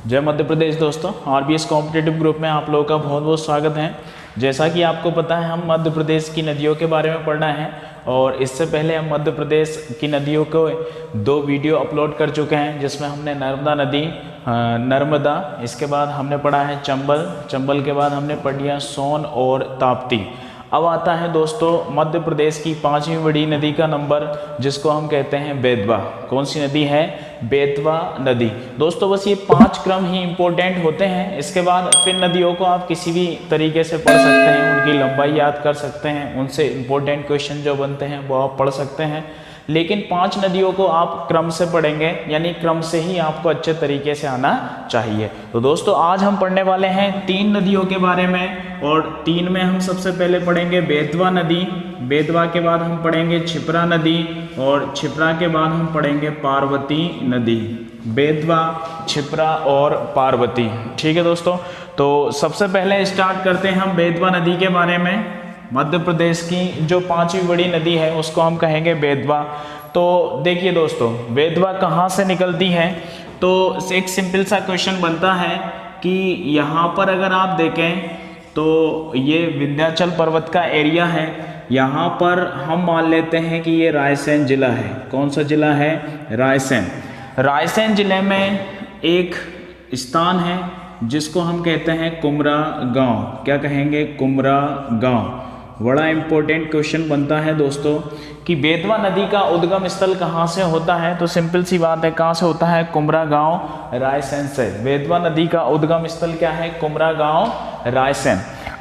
जय मध्य प्रदेश दोस्तों, RBS competitive group में आप लोगों का बहुत बहुत स्वागत है। जैसा कि आपको पता है, हम मध्य प्रदेश की नदियों के बारे में पढ़ना है और इससे पहले हम मध्य प्रदेश की नदियों को 2 वीडियो अपलोड कर चुके हैं, जिसमें हमने नर्मदा, इसके बाद हमने पढ़ा है चंबल के बाद हमने पढ़ लिया सोन और ताप्ती। अब आता है दोस्तों मध्य प्रदेश की 5वीं बड़ी नदी का नंबर, जिसको हम कहते हैं बेतवा। कौन सी नदी है? बेतवा नदी। दोस्तों बस ये 5 क्रम ही इम्पोर्टेंट होते हैं। इसके बाद फिर नदियों को आप किसी भी तरीके से पढ़ सकते हैं, उनकी लंबाई याद कर सकते हैं, उनसे इम्पोर्टेंट क्वेश्चन जो बनते हैं वो आप पढ़ सकते हैं। लेकिन 5 नदियों को आप क्रम से पढ़ेंगे, यानी क्रम से ही आपको अच्छे तरीके से आना चाहिए। तो दोस्तों आज हम पढ़ने वाले हैं 3 नदियों के बारे में, और 3 में हम सबसे पहले पढ़ेंगे बेतवा नदी, बेतवा के बाद हम पढ़ेंगे क्षिप्रा नदी, और क्षिप्रा के बाद हम पढ़ेंगे पार्वती नदी। बेतवा, क्षिप्रा और पार्वती। ठीक है दोस्तों, तो सबसे पहले स्टार्ट करते हैं हम बेतवा नदी के बारे में। मध्य प्रदेश की जो 5वीं बड़ी नदी है उसको हम कहेंगे बेतवा। तो देखिए दोस्तों, बेतवा कहाँ से निकलती है? तो एक सिंपल सा क्वेश्चन बनता है कि यहाँ पर अगर आप देखें तो ये विंध्याचल पर्वत का एरिया है। यहाँ पर हम मान लेते हैं कि ये रायसेन जिला है। कौन सा जिला है? रायसेन। रायसेन जिले में एक स्थान है जिसको हम कहते हैं कुमरा गांव। क्या कहेंगे? कुमरा गांव। बड़ा इंपॉर्टेंट क्वेश्चन बनता है दोस्तों कि बेतवा नदी का उद्गम स्थल कहाँ से होता है? तो सिंपल सी बात है, कहाँ से होता है? कुमरा गांव, रायसेन से। बेतवा नदी का उद्गम स्थल क्या है? कुमरा गांव, रायसेन।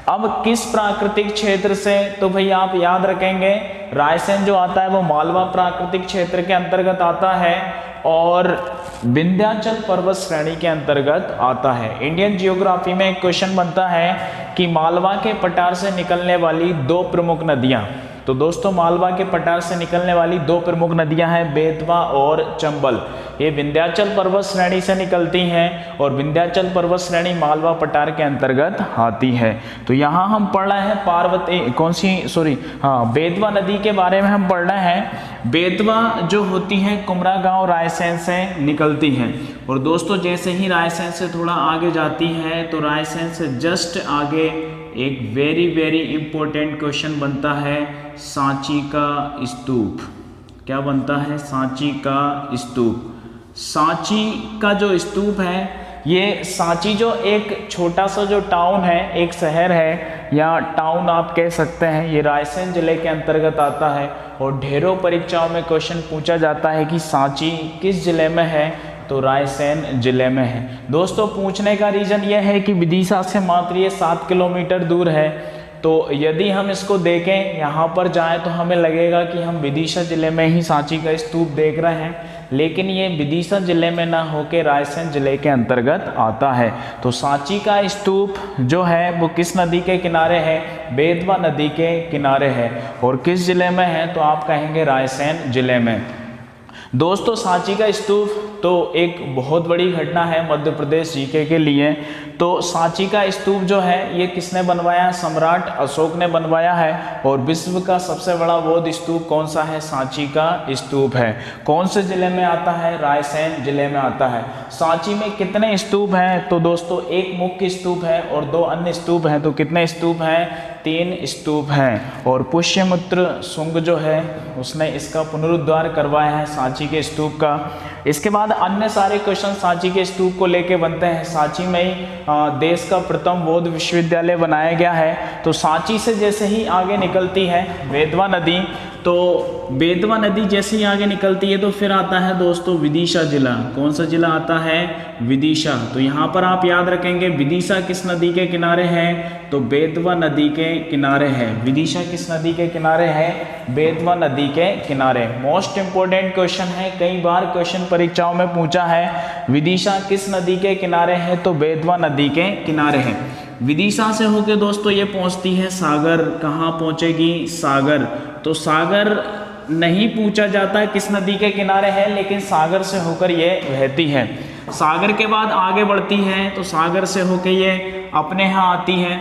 अब किस प्राकृतिक क्षेत्र से? तो भाई आप याद रखेंगे, रायसेन जो आता है वो मालवा प्राकृतिक क्षेत्र के अंतर्गत आता है और विंध्याचल पर्वत श्रेणी के अंतर्गत आता है। इंडियन जियोग्राफी में एक क्वेश्चन बनता है कि मालवा के पठार से निकलने वाली 2 प्रमुख नदियां। तो दोस्तों मालवा के पठार से निकलने वाली 2 प्रमुख नदियां हैं बेतवा और चंबल। ये विंध्याचल पर्वत श्रेणी से निकलती हैं और विंध्याचल पर्वत श्रेणी मालवा पठार के अंतर्गत आती है। तो यहाँ हम पढ़ रहे हैं बेतवा नदी के बारे में हम पढ़ रहे हैं। बेतवा जो होती है कुमरा गांव रायसेन से निकलती है, और दोस्तों जैसे ही रायसेन से थोड़ा आगे जाती है तो रायसेन से जस्ट आगे एक वेरी इंपॉर्टेंट क्वेश्चन बनता है, सांची का स्तूप। क्या बनता है? सांची का स्तूप। सांची का जो स्तूप है, ये सांची जो एक छोटा सा जो टाउन है, एक शहर है या टाउन आप कह सकते हैं, ये रायसेन जिले के अंतर्गत आता है। और ढेरों परीक्षाओं में क्वेश्चन पूछा जाता है कि सांची किस जिले में है? तो रायसेन जिले में है। दोस्तों पूछने का रीज़न यह है कि विदिशा से मात्र ये 7 किलोमीटर दूर है। तो यदि हम इसको देखें, यहाँ पर जाएं तो हमें लगेगा कि हम विदिशा जिले में ही सांची का स्तूप देख रहे हैं, लेकिन ये विदिशा जिले में ना होकर रायसेन जिले के अंतर्गत आता है। तो सांची का स्तूप जो है वो किस नदी के किनारे है? बेतवा नदी के किनारे है। और किस जिले में है? तो आप कहेंगे रायसेन जिले में। दोस्तों सांची का स्तूप तो एक बहुत बड़ी घटना है मध्य प्रदेश जीके के लिए। तो सांची का स्तूप जो है ये किसने बनवाया? सम्राट अशोक ने बनवाया है। और विश्व का सबसे बड़ा बौद्ध स्तूप कौन सा है? सांची का स्तूप है। कौन से जिले में आता है? रायसेन जिले में आता है। सांची में कितने स्तूप हैं? तो दोस्तों एक मुख्य स्तूप है और 2 अन्य स्तूप हैं। तो कितने स्तूप हैं? 3 स्तूप हैं। और पुष्यमित्र शुंग जो है उसने इसका पुनरुद्धार करवाया है सांची के स्तूप का। इसके बाद अन्य सारे क्वेश्चन सांची के स्तूप को लेके बनते हैं। सांची में ही देश का प्रथम बौद्ध विश्वविद्यालय बनाया गया है। तो सांची से जैसे ही आगे निकलती है बेतवा नदी, तो बेतवा नदी जैसे ही आगे निकलती है तो फिर आता है दोस्तों विदिशा जिला। कौन सा जिला आता है? विदिशा। तो यहाँ पर आप याद रखेंगे विदिशा किस नदी के किनारे है? तो बेतवा नदी के किनारे है। विदिशा किस नदी के किनारे है? बेतवा नदी के किनारे। मोस्ट इंपोर्टेंट क्वेश्चन है, कई बार क्वेश्चन परीक्षाओं में पूछा है, विदिशा किस नदी के किनारे है? तो बेतवा नदी के किनारे है। विदिशा से होकर दोस्तों ये पहुंचती है सागर। कहाँ पहुंचेगी? सागर। तो सागर नहीं पूछा जाता है किस नदी के किनारे है, लेकिन सागर से होकर ये बहती है। सागर के बाद आगे बढ़ती है तो सागर से होकर ये अपने यहाँ आती है।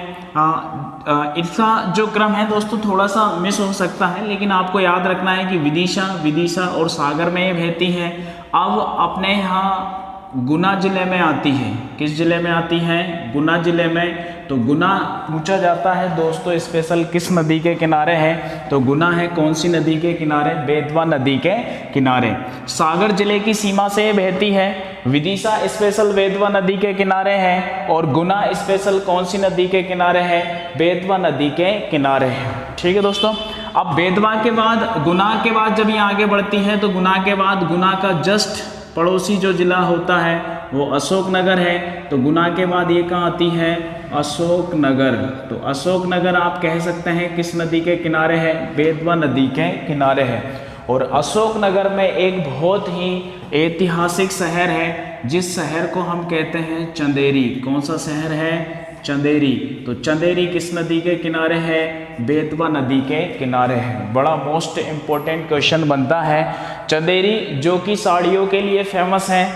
इसका जो क्रम है दोस्तों थोड़ा सा मिस हो सकता है, लेकिन आपको याद रखना है कि विदिशा और सागर में ये बहती है। अब अपने यहाँ गुना जिले में आती है। किस जिले में आती है? गुना जिले में। तो गुना पूछा जाता है दोस्तों स्पेशल किस नदी के किनारे है? तो गुना है कौन सी नदी के किनारे? बेतवा नदी के किनारे। सागर जिले की सीमा से बहती है। विदिशा स्पेशल बेतवा नदी के किनारे है और गुना स्पेशल कौन सी नदी के किनारे है? बेतवा नदी के किनारे है। ठीक है दोस्तों। अब बेतवा के बाद, गुना के बाद जब ये आगे बढ़ती है तो गुना के बाद गुना का जस्ट पड़ोसी जो जिला होता है वो अशोकनगर है। तो गुना के बाद ये कहाँ आती है? अशोकनगर। तो अशोकनगर आप कह सकते हैं किस नदी के किनारे है? बेतवा नदी के किनारे है। और अशोकनगर में एक बहुत ही ऐतिहासिक शहर है जिस शहर को हम कहते हैं चंदेरी। कौन सा शहर है? चंदेरी। तो चंदेरी किस नदी के किनारे है? बेतवा नदी के किनारे है। बड़ा मोस्ट इम्पोर्टेंट क्वेश्चन बनता है। चंदेरी जो कि साड़ियों के लिए फेमस है,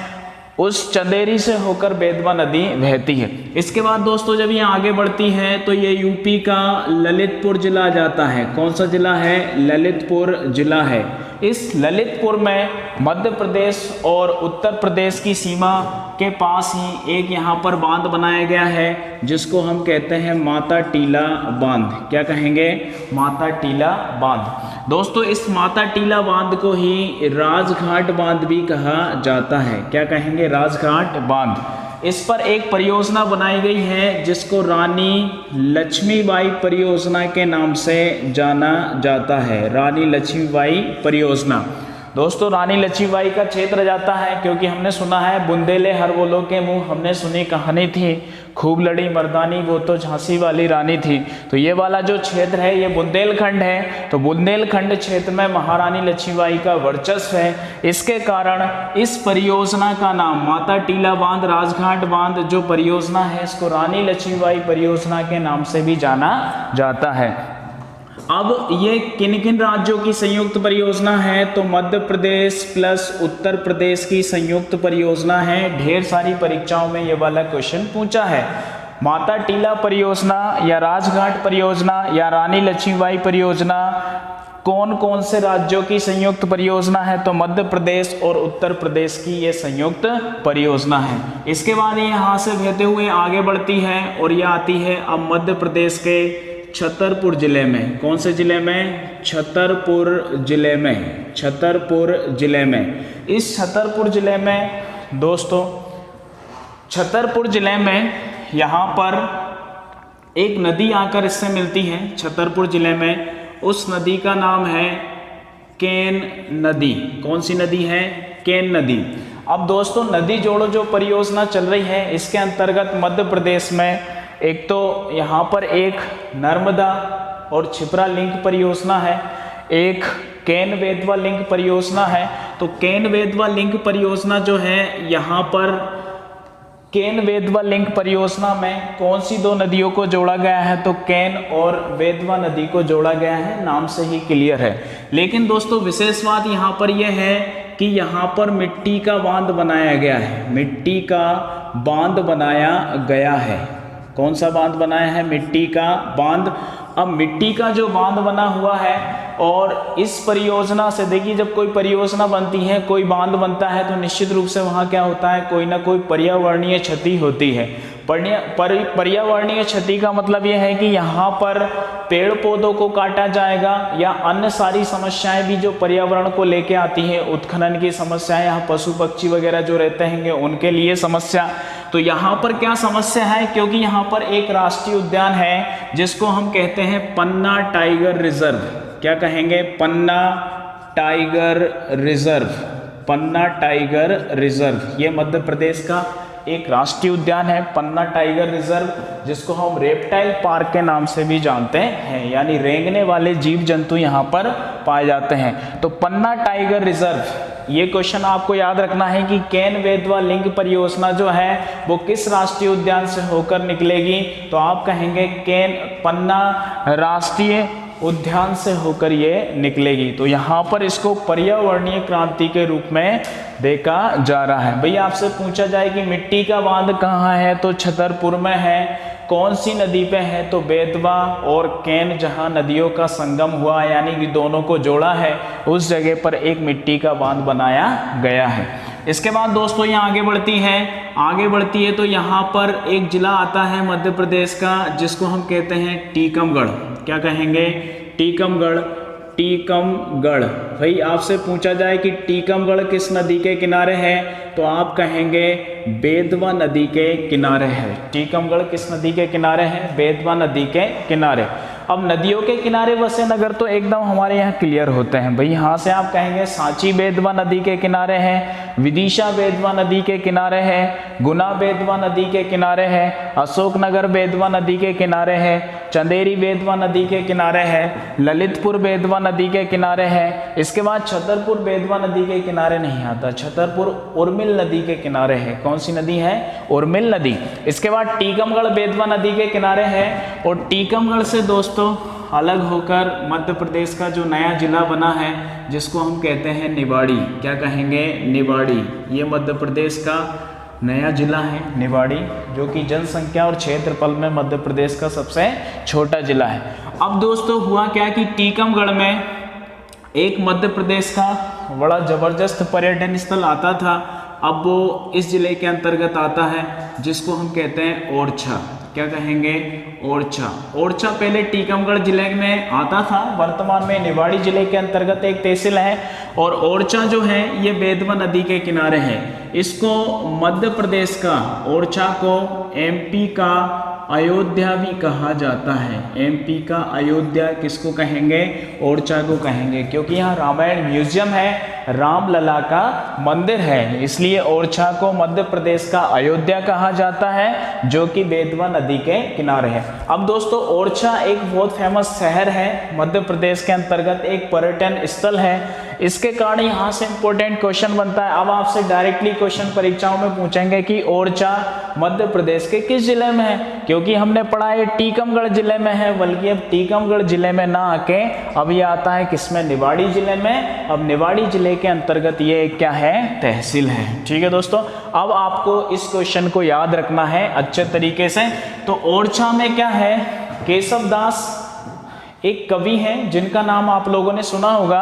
उस चंदेरी से होकर बेतवा नदी बहती है। इसके बाद दोस्तों जब ये आगे बढ़ती है तो ये यूपी का ललितपुर जिला जाता है। कौन सा जिला है? ललितपुर जिला है। इस ललितपुर में मध्य प्रदेश और उत्तर प्रदेश की सीमा के पास ही एक यहाँ पर बांध बनाया गया है जिसको हम कहते हैं माता टीला बांध। क्या कहेंगे? माता टीला बांध। दोस्तों इस माता टीला बांध को ही राजघाट बांध भी कहा जाता है। क्या कहेंगे? राजघाट बांध। इस पर एक परियोजना बनाई गई है जिसको रानी लक्ष्मीबाई परियोजना के नाम से जाना जाता है। रानी लक्ष्मीबाई परियोजना। दोस्तों रानी लक्ष्मीबाई का क्षेत्र जाता है क्योंकि हमने सुना है बुंदेले हर बोलो के मुंह। हमने सुनी कहानी थी खूब लड़ी मर्दानी वो तो झांसी वाली रानी थी। तो ये वाला जो क्षेत्र है ये बुंदेलखंड है। तो बुंदेलखंड क्षेत्र में महारानी लक्ष्मीबाई का वर्चस्व है। इसके कारण इस परियोजना का नाम माता टीला बांध, राजघाट बांध जो परियोजना है इसको रानी लक्ष्मीबाई परियोजना के नाम से भी जाना जाता है। अब ये किन किन राज्यों की संयुक्त परियोजना है? तो मध्य प्रदेश प्लस उत्तर प्रदेश की संयुक्त परियोजना है। ढेर सारी परीक्षाओं में ये वाला क्वेश्चन पूछा है। माता टीला परियोजना या राजघाट परियोजना या रानी लक्ष्मीबाई परियोजना कौन कौन से राज्यों की संयुक्त परियोजना है? तो मध्य प्रदेश और उत्तर प्रदेश की ये संयुक्त परियोजना है। इसके बाद ये यहाँ से बहते हुए आगे बढ़ती है और ये आती है अब मध्य प्रदेश के छतरपुर जिले में। कौन से जिले में? छतरपुर जिले में। छतरपुर जिले में। इस छतरपुर जिले में दोस्तों, छतरपुर जिले में यहाँ पर एक नदी आकर इससे मिलती है छतरपुर जिले में। उस नदी का नाम है केन नदी। कौन सी नदी है? केन नदी। अब दोस्तों नदी जोड़ो जो परियोजना चल रही है इसके अंतर्गत मध्य प्रदेश में एक तो यहाँ पर एक नर्मदा और छिपरा लिंक परियोजना है, एक केन बेतवा लिंक परियोजना है। तो केन बेतवा लिंक परियोजना जो है यहाँ पर केन बेतवा लिंक परियोजना में कौन सी दो नदियों को जोड़ा गया है? तो केन और बेतवा नदी को जोड़ा गया है। नाम से ही क्लियर है। लेकिन दोस्तों विशेष बात यहाँ पर यह है कि यहाँ पर मिट्टी का बांध बनाया गया है। मिट्टी का बांध बनाया गया है। कौन सा बांध बनाया है? मिट्टी का बांध। अब मिट्टी का जो बांध बना हुआ है और इस परियोजना से देखिए जब कोई परियोजना बनती है, कोई बांध बनता है तो निश्चित रूप से वहाँ क्या होता है? कोई ना कोई पर्यावरणीय क्षति होती है। पर्यावरणीय क्षति का मतलब यह है कि यहाँ पर पेड़ पौधों को काटा जाएगा या अन्य सारी समस्याएं भी जो पर्यावरण को लेके आती है, उत्खनन की समस्याएं, यहाँ पशु पक्षी वगैरह जो रहते हैं उनके लिए समस्या। तो यहाँ पर क्या समस्या है? क्योंकि यहाँ पर एक राष्ट्रीय उद्यान है जिसको हम कहते हैं पन्ना टाइगर रिजर्व। क्या कहेंगे? पन्ना टाइगर रिजर्व। पन्ना टाइगर रिजर्व ये मध्य प्रदेश का एक राष्ट्रीय उद्यान है, पन्ना टाइगर रिजर्व, जिसको हम रेप्टाइल पार्क के नाम से भी जानते हैं, यानी रेंगने वाले जीव जंतु यहाँ पर पाए जाते हैं। तो पन्ना टाइगर रिजर्व, ये क्वेश्चन आपको याद रखना है कि केन बेतवा लिंक परियोजना जो है वो किस राष्ट्रीय उद्यान से होकर निकलेगी? तो आप कहेंगे केन पन्ना राष्ट्रीय उद्यान से होकर ये निकलेगी। तो यहाँ पर इसको पर्यावरणीय क्रांति के रूप में देखा जा रहा है। भैया आपसे पूछा जाए कि मिट्टी का बांध कहाँ है? तो छतरपुर में है। कौन सी नदी पे है? तो बेतवा और केन, जहाँ नदियों का संगम हुआ यानी कि दोनों को जोड़ा है, उस जगह पर एक मिट्टी का बांध बनाया गया है। इसके बाद दोस्तों ये आगे बढ़ती है तो यहाँ पर एक जिला आता है मध्य प्रदेश का जिसको हम कहते हैं टीकमगढ़। क्या कहेंगे? टीकमगढ़। भाई आपसे पूछा जाए कि टीकमगढ़ किस नदी के किनारे है तो आप कहेंगे बेतवा नदी के किनारे है। टीकमगढ़ किस नदी के किनारे है? बेतवा नदी के किनारे। अब नदियों के किनारे बसे नगर तो एकदम हमारे यहाँ क्लियर होते हैं भाई। यहाँ से आप कहेंगे सांची बेतवा नदी के किनारे है, विदिशा बेतवा नदी के किनारे है, गुना बेतवा नदी के किनारे है, अशोकनगर बेतवा नदी के किनारे है, चंदेरी बेतवा नदी के किनारे है, ललितपुर बेतवा नदी के किनारे है। इसके बाद छतरपुर बेतवा नदी के किनारे नहीं आता, छतरपुर उर्मिल नदी के किनारे है। कौन सी नदी है? उर्मिल नदी। इसके बाद टीकमगढ़ बेतवा नदी के किनारे है और टीकमगढ़ से दोस्तों अलग होकर मध्य प्रदेश का जो नया जिला बना है जिसको हम कहते हैं निवाड़ी। क्या कहेंगे? निवाड़ी। ये मध्य प्रदेश का नया जिला है निवाड़ी, जो कि जनसंख्या और क्षेत्रफल में मध्य प्रदेश का सबसे छोटा जिला है। अब दोस्तों हुआ क्या कि टीकमगढ़ में एक मध्य प्रदेश का बड़ा जबरदस्त पर्यटन स्थल आता था। अब वो इस जिले के अंतर्गत आता है जिसको हम कहते हैं ओरछा। क्या कहेंगे? ओरछा। ओरछा पहले टीकमगढ़ जिले में आता था, वर्तमान में निवाड़ी जिले के अंतर्गत एक तहसील है। और ओरछा जो है ये बेतवा नदी के किनारे है। इसको मध्य प्रदेश का, ओरछा को एमपी का अयोध्या भी कहा जाता है। एमपी का अयोध्या किसको कहेंगे? ओरछा को कहेंगे, क्योंकि यहाँ रामायण म्यूजियम है, रामलला का मंदिर है, इसलिए ओरछा को मध्य प्रदेश का अयोध्या कहा जाता है, जो कि बेतवा नदी के किनारे है। अब दोस्तों ओरछा एक बहुत फेमस शहर है, मध्य प्रदेश के अंतर्गत एक पर्यटन स्थल है। इसके कारण यहाँ से इंपॉर्टेंट क्वेश्चन बनता है। अब आपसे डायरेक्टली क्वेश्चन परीक्षाओं में पूछेंगे कि ओरछा मध्य प्रदेश के किस जिले में है, क्योंकि हमने पढ़ा है टीकमगढ़ जिले में है, बल्कि अब टीकमगढ़ जिले में ना आके अब ये आता है किसमें? निवाड़ी जिले में। अब निवाड़ी जिले के अंतर्गत ये क्या है? तहसील है। ठीक है दोस्तों, अब आपको इस क्वेश्चन को याद रखना है अच्छे तरीके से। तो ओरछा में क्या है? केशव दास एक कवि हैं जिनका नाम आप लोगों ने सुना होगा।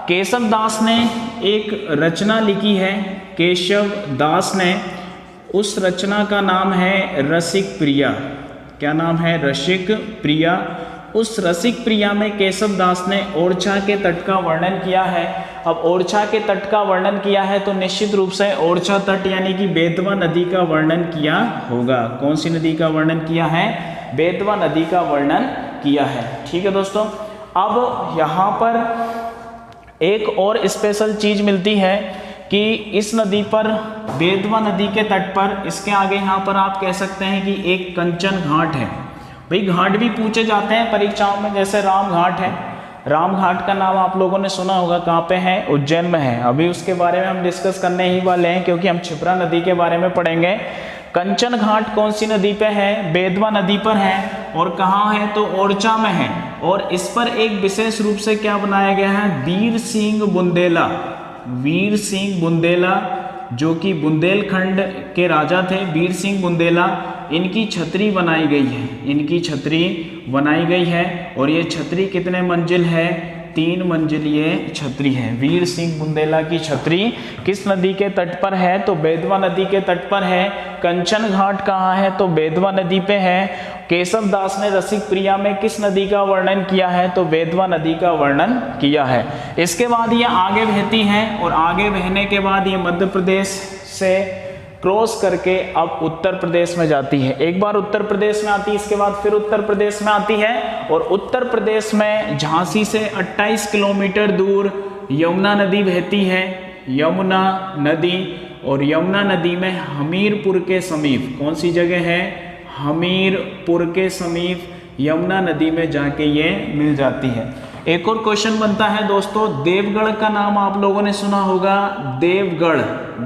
केशव दास ने एक रचना लिखी है, केशव दास ने, उस रचना का नाम है रसिक प्रिया। क्या नाम है? रसिक प्रिया। उस रसिक प्रिया में केशव दास ने ओरछा के तट का वर्णन किया है। अब ओरछा के तट का वर्णन किया है तो निश्चित रूप से ओरछा तट यानी कि बेतवा नदी का वर्णन किया होगा। कौन सी नदी का वर्णन किया है? बेतवा नदी का वर्णन किया है। ठीक है दोस्तों, अब यहाँ पर एक और स्पेशल चीज मिलती है कि इस नदी पर, बेतवा नदी के तट पर, इसके आगे यहाँ पर आप कह सकते हैं कि एक कंचन घाट है। भाई घाट भी पूछे जाते हैं परीक्षाओं में, जैसे राम घाट है। राम घाट का नाम आप लोगों ने सुना होगा, कहाँ पे है? उज्जैन में है। अभी उसके बारे में हम डिस्कस करने ही वाले हैं, क्योंकि हम क्षिप्रा नदी के बारे में पढ़ेंगे। कंचन घाट कौन सी नदी पे है? बेतवा नदी पर है। और कहाँ है? तो ओरछा में है। और इस पर एक विशेष रूप से क्या बनाया गया है? वीर सिंह बुंदेला। वीर सिंह बुंदेला जो कि बुंदेलखंड के राजा थे, वीर सिंह बुंदेला, इनकी छतरी बनाई गई है। इनकी छतरी बनाई गई है और ये छतरी कितने मंजिल है? 3 मंजिल ये छतरी है। वीर सिंह बुंदेला की छतरी किस नदी के तट पर है? तो बेतवा नदी के तट पर है। कंचन घाट कहाँ है? तो बेतवा नदी पे है। केशव दास ने रसिक प्रिया में किस नदी का वर्णन किया है? तो बेतवा नदी का वर्णन किया है। इसके बाद ये आगे बहती है और आगे बहने के बाद ये मध्य प्रदेश से क्रॉस करके अब उत्तर प्रदेश में जाती है। एक बार उत्तर प्रदेश में आती है, इसके बाद फिर उत्तर प्रदेश में आती है और उत्तर प्रदेश में झांसी से 28 किलोमीटर दूर यमुना नदी बहती है। यमुना नदी, और यमुना नदी में हमीरपुर के समीप, कौन सी जगह है? हमीरपुर के समीप यमुना नदी में जाके ये मिल जाती है। एक और क्वेश्चन बनता है दोस्तों, देवगढ़ का नाम आप लोगों ने सुना होगा। देवगढ़,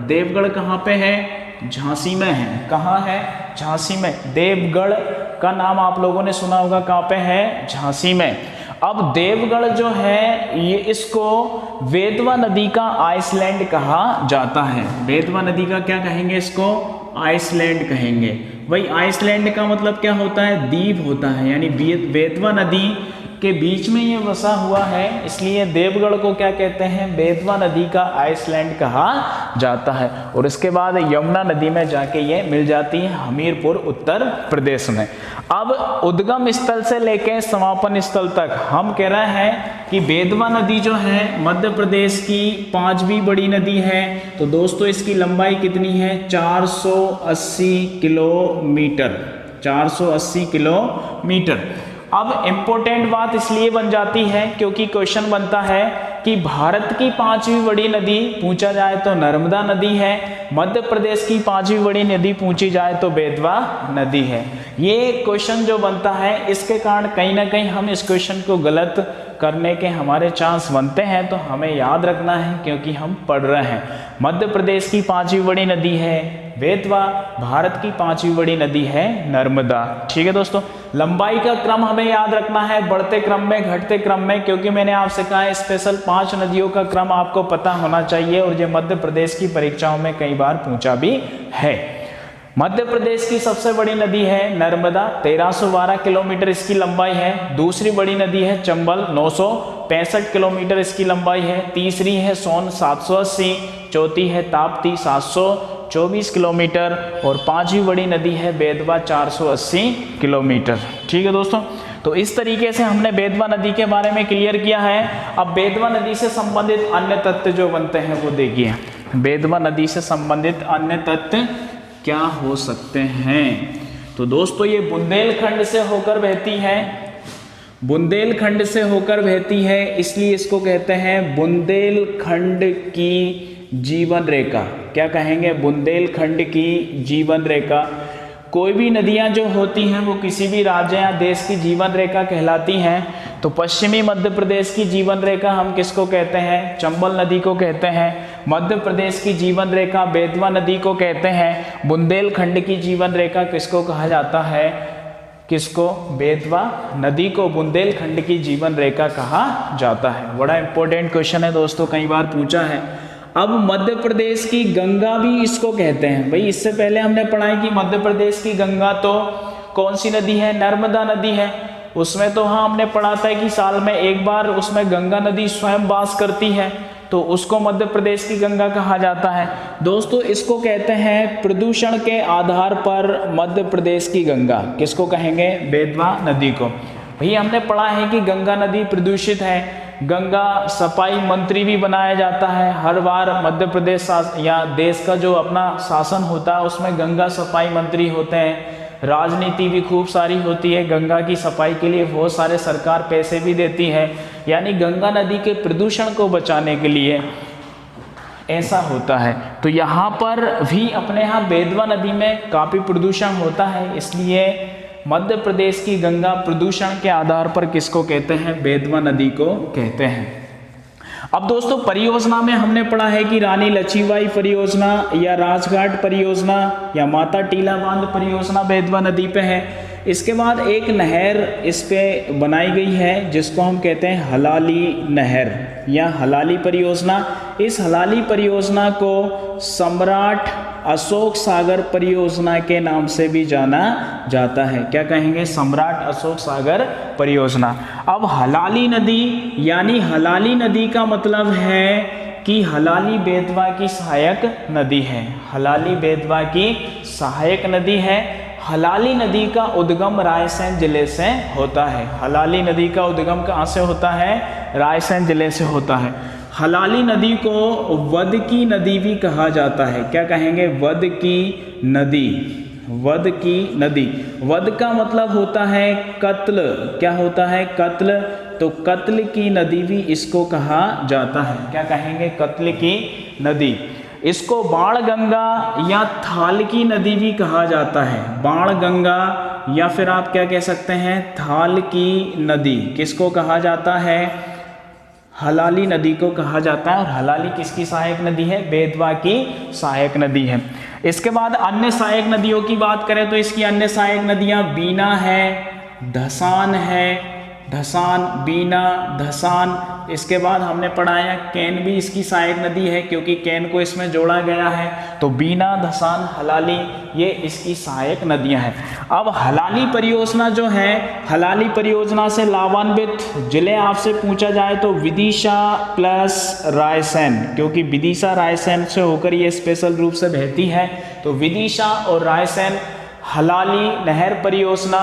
देवगढ़ कहाँ पे है? झांसी में है। कहाँ है? झांसी में। देवगढ़ का नाम आप लोगों ने सुना होगा, कहाँ पे है? झांसी में। अब देवगढ़ जो है ये, इसको बेतवा नदी का आइसलैंड कहा जाता है। बेतवा नदी का क्या कहेंगे? इसको आइसलैंड कहेंगे। भाई आइसलैंड का मतलब क्या होता है? द्वीप होता है, यानी बेतवा नदी के बीच में ये बसा हुआ है, इसलिए देवगढ़ को क्या कहते हैं, बेतवा नदी का आइसलैंड कहा जाता है। और इसके बाद यमुना नदी में जाके ये मिल जाती है हमीरपुर उत्तर प्रदेश में। अब उद्गम स्थल से लेकर समापन स्थल तक हम कह रहे हैं कि बेतवा नदी जो है मध्य प्रदेश की 5वीं बड़ी नदी है। तो दोस्तों इसकी लंबाई कितनी है, 480 किलोमीटर, 480 किलोमीटर। अब इम्पोर्टेंट बात इसलिए बन जाती है क्योंकि क्वेश्चन बनता है कि भारत की 5वीं बड़ी नदी पूछा जाए तो नर्मदा नदी है, मध्य प्रदेश की 5वीं बड़ी नदी पूछी जाए तो बेतवा नदी है। ये क्वेश्चन जो बनता है इसके कारण कहीं ना कहीं हम इस क्वेश्चन को गलत करने के हमारे चांस बनते हैं, तो हमें याद रखना है क्योंकि हम पढ़ रहे हैं। मध्य प्रदेश की 5वीं बड़ी नदी है बेतवा, भारत की 5वीं बड़ी नदी है नर्मदा। ठीक है दोस्तों, लंबाई का क्रम हमें याद रखना है, बढ़ते क्रम में घटते क्रम में, क्योंकि मैंने आपसे कहा है स्पेशल 5 नदियों का क्रम आपको पता होना चाहिए और ये मध्य प्रदेश की परीक्षाओं में कई बार पूछा भी है। मध्य प्रदेश की सबसे बड़ी नदी है नर्मदा, 1312 किलोमीटर इसकी लंबाई है। दूसरी बड़ी नदी है चंबल, 965 किलोमीटर इसकी लंबाई है। तीसरी है सोन, 780। चौथी है ताप्ती, 724 किलोमीटर। और 5वीं बड़ी नदी है बेतवा, 480 किलोमीटर। ठीक है दोस्तों, तो इस तरीके से हमने बेतवा नदी के बारे में क्लियर किया है। अब बेतवा नदी से संबंधित अन्य तथ्य जो बनते हैं वो देखिए। बेतवा नदी से संबंधित अन्य तथ्य क्या हो सकते हैं, तो दोस्तों ये बुंदेलखंड से होकर बहती है, बुंदेलखंड से होकर बहती है, इसलिए इसको कहते हैं बुंदेलखंड की जीवन रेखा। क्या कहेंगे, बुंदेलखंड की जीवन रेखा। कोई भी नदियां जो होती हैं वो किसी भी राज्य या देश की जीवन रेखा कहलाती हैं। तो पश्चिमी मध्य प्रदेश की जीवन रेखा हम किसको कहते हैं, चंबल नदी को कहते हैं। मध्य प्रदेश की जीवन रेखा बेतवा नदी को कहते हैं। बुंदेलखंड की जीवन रेखा किसको कहा जाता है, किसको, बेतवा नदी को बुंदेलखंड की जीवन रेखा कहा जाता है। बड़ा इंपॉर्टेंट क्वेश्चन है दोस्तों, कई बार पूछा है। अब मध्य प्रदेश की गंगा भी इसको कहते हैं। भाई इससे पहले हमने पढ़ा है कि मध्य प्रदेश की गंगा तो कौन सी नदी है, नर्मदा नदी है। उसमें तो हाँ हमने पढ़ा था कि साल में एक बार उसमें गंगा नदी स्वयं वास करती है, तो उसको मध्य प्रदेश की गंगा कहा जाता है। दोस्तों इसको कहते हैं प्रदूषण के आधार पर मध्य प्रदेश की गंगा। किसको कहेंगे, बेतवा नदी को। भैया हमने पढ़ा है कि गंगा नदी प्रदूषित है, गंगा सफाई मंत्री भी बनाया जाता है। हर बार मध्य प्रदेश या देश का जो अपना शासन होता है उसमें गंगा सफाई मंत्री होते हैं। राजनीति भी खूब सारी होती है, गंगा की सफाई के लिए बहुत सारे सरकार पैसे भी देती है, यानी गंगा नदी के प्रदूषण को बचाने के लिए ऐसा होता है। तो यहाँ पर भी अपने यहाँ बेतवा नदी में काफ़ी प्रदूषण होता है, इसलिए मध्य प्रदेश की गंगा प्रदूषण के आधार पर किसको कहते हैं, बेतवा नदी को कहते हैं। अब दोस्तों परियोजना में हमने पढ़ा है कि रानी लक्ष्मीबाई परियोजना या राजघाट परियोजना या माता टीला बांध परियोजना बेतवा नदी पे है। इसके बाद एक नहर इस पे बनाई गई है जिसको हम कहते हैं हलाली नहर या हलाली परियोजना। इस हलाली परियोजना को सम्राट अशोक सागर परियोजना के नाम से भी जाना जाता है। क्या कहेंगे, सम्राट अशोक सागर परियोजना। अब हलाली नदी यानी हलाली नदी का मतलब है कि हलाली बेतवा की सहायक नदी है। हलाली बेतवा की सहायक नदी है। हलाली नदी का उद्गम रायसेन जिले से होता है। हलाली नदी का उद्गम कहाँ से होता है, रायसेन जिले से होता है। हलाली नदी को वध की नदी भी कहा जाता है। क्या कहेंगे, वध की नदी। वध की नदी, वध का मतलब होता है कत्ल। क्या होता है, कत्ल। तो कत्ल की नदी भी इसको कहा जाता है। क्या कहेंगे, कत्ल की नदी। इसको बाण गंगा या थाल की नदी भी कहा जाता है। बाण गंगा या फिर आप क्या कह सकते हैं, थाल की नदी। किसको कहा जाता है, हलाली नदी को कहा जाता है। और हलाली किसकी सहायक नदी है, बेतवा की सहायक नदी है। इसके बाद अन्य सहायक नदियों की बात करें तो इसकी अन्य सहायक नदियां बीना है, धसान है, धसान, बीना, धसान, इसके बाद हमने पढ़ाया केन भी इसकी सहायक नदी है क्योंकि केन को इसमें जोड़ा गया है। तो बीना, धसान, हलाली ये इसकी सहायक नदियां हैं। अब हलाली परियोजना जो है, हलाली परियोजना से लाभान्वित जिले आपसे पूछा जाए तो विदिशा प्लस रायसेन, क्योंकि विदिशा रायसेन से होकर ये स्पेशल रूप से बहती है। तो विदिशा और रायसेन हलाली नहर परियोजना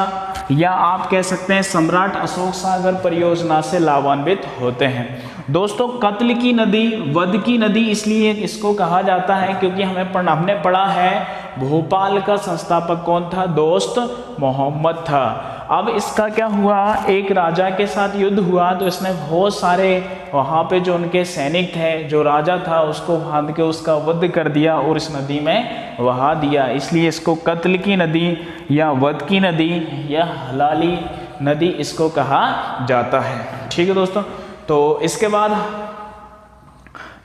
या आप कह सकते हैं सम्राट अशोक सागर परियोजना से लाभान्वित होते हैं। दोस्तों कत्ल की नदी, वध की नदी इसलिए इसको कहा जाता है क्योंकि हमने पढ़ा है भोपाल का संस्थापक कौन था दोस्त, मोहम्मद था। अब इसका क्या हुआ, एक राजा के साथ युद्ध हुआ तो इसने बहुत सारे वहाँ पे जो उनके सैनिक थे, जो राजा था उसको बांध के उसका वध कर दिया और इस नदी में बहा दिया, इसलिए इसको कत्ल की नदी या वध की नदी या हलाली नदी इसको कहा जाता है। ठीक है दोस्तों, तो इसके बाद